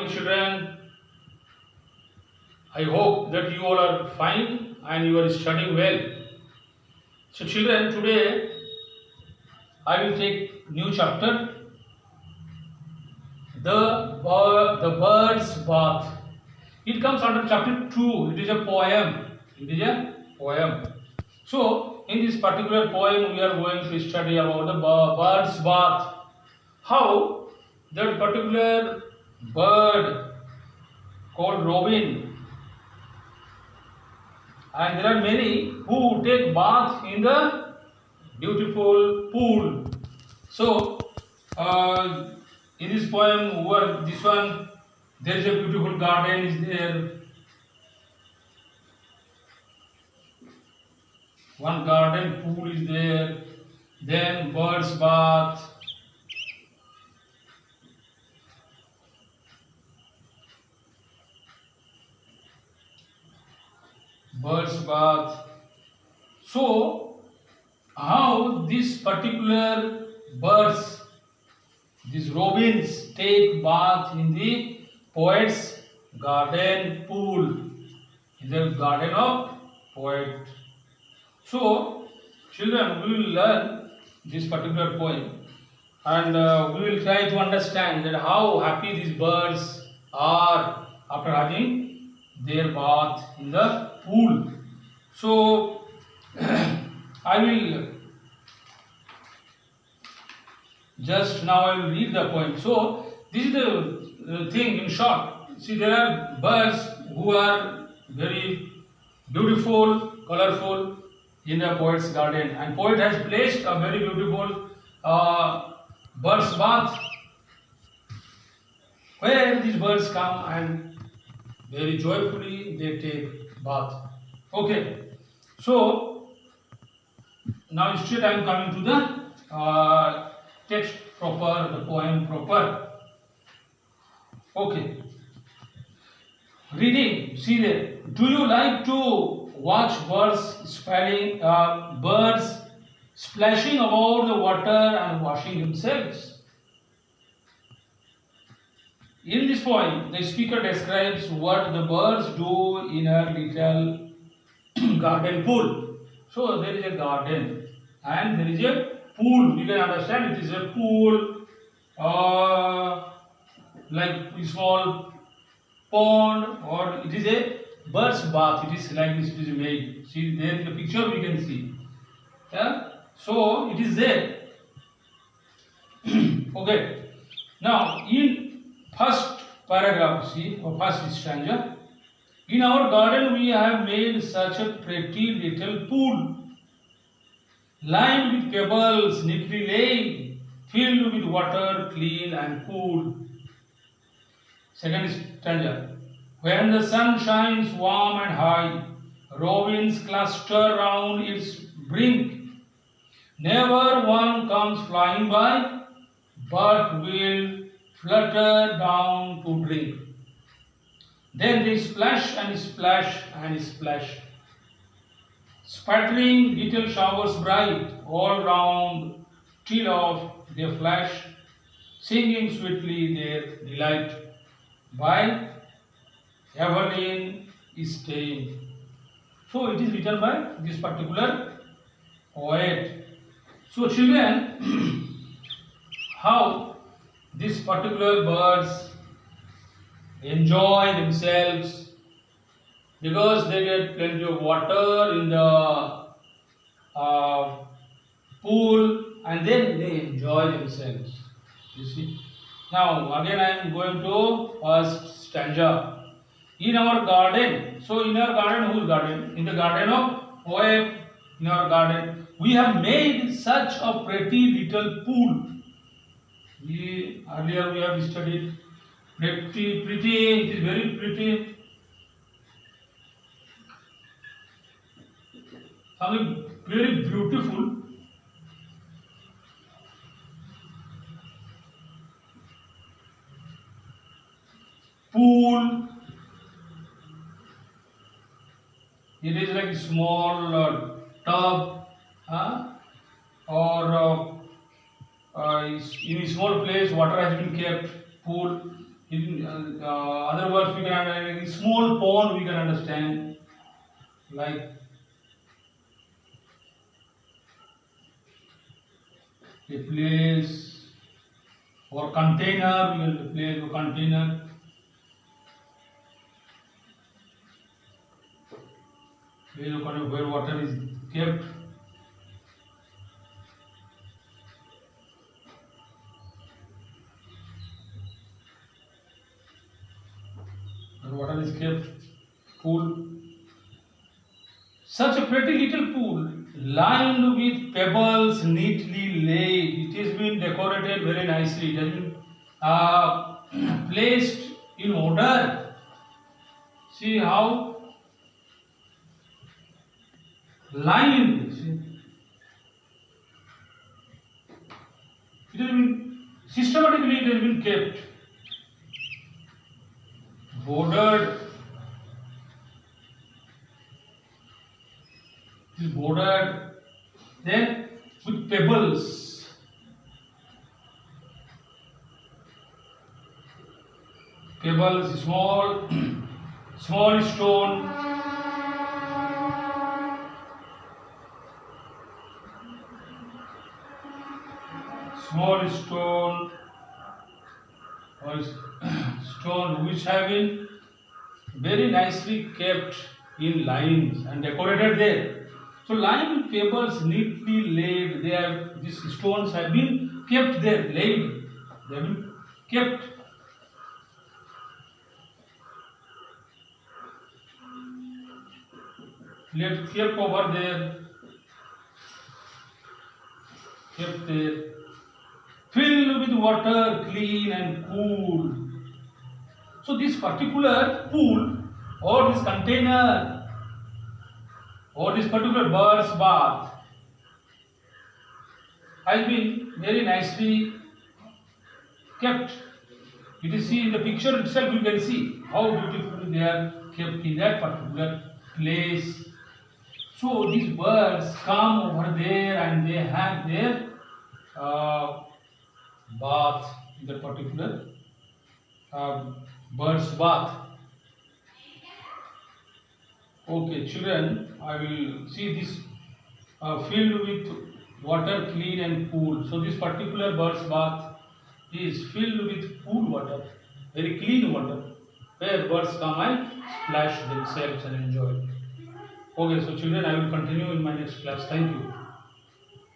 morning, children. I hope that you all are fine and you are studying well. So, children, today I will take new chapter, the bird's bath. It comes under chapter 2. It is a poem. It is a poem. So, in this particular poem, we are going to study about the bird's bath. How that particular bird called robin, and there are many who take bath in the beautiful pool. So, in this poem, this one, there is a beautiful garden is there. One garden pool is there. Then bird's bath. Bird's bath. So, how this particular birds, these robins, take bath in the poet's garden pool, in the garden of poet. So, children, we will learn this particular poem, and we will try to understand that how happy these birds are after having their bath in the pool. So, I will just now I will read the poem. So, this is the thing in short. See, there are birds who are very beautiful, colorful in the poet's garden, and poet has placed a very beautiful bird's bath where these birds come and very joyfully they take bath. Okay, so now straight I am coming to the text proper, the poem proper. Okay, reading. See there. Do you like to watch birds splashing about the water and washing themselves? In this poem, the speaker describes what the birds do in a little garden pool. So there is a garden and there is a pool. You can understand it is a pool, like a small pond, or it is a bird's bath. It is like this. It is made. See there in the picture we can see. Yeah. So it is there. Okay. Now in first paragraph, see, or first stanza. In our garden we have made such a pretty little pool, lined with pebbles neatly laid, filled with water clean and cool. Second stanza. When the sun shines warm and high, robins cluster round its brink. Never one comes flying by, but will flutter down to drink. Then they splash and splash and splash, spattering little showers bright all round, till off they flash, singing sweetly their delight. By Evelyn Stein. So it is written by this particular poet. So children, how these particular birds enjoy themselves because they get plenty of water in the pool, and then they enjoy themselves. You see. Now again I am going to first stanza. In our garden. So in our garden, whose garden? In the garden of poet. In our garden, we have made such a pretty little pool. Earlier we have studied pretty. It is very pretty. Something very beautiful. Pool. It is like a small tub, or in a small place water has been kept. Pool. In other words, we can understand a small pond. We can understand like a place or container. We can place a container. Where water is kept. Where water is kept. Pool. Such a pretty little pool, lined with pebbles, neatly laid. It has been decorated very nicely. It has been placed in order. See how lined. See? It has been systematically. It has been kept, bordered. It is bordered then with pebbles. Pebbles, small stone. Small stone or stone which have been very nicely kept in lines and decorated there. So lined with pebbles, neatly laid. These stones have been kept there, laid. They have been kept. Kept over there. Kept there. Filled with water, clean and cool. So this particular pool or this container or this particular bird's bath has been very nicely kept. You can see in the picture itself, you can see how beautifully they are kept in that particular place. So these birds come over there and they have their bath in the particular bird's bath. Okay, children, I will see this filled with water, clean and cool. So this particular bird's bath is filled with cool water, very clean water, where birds come and splash themselves and enjoy. Okay, so children, I will continue in my next class. Thank you.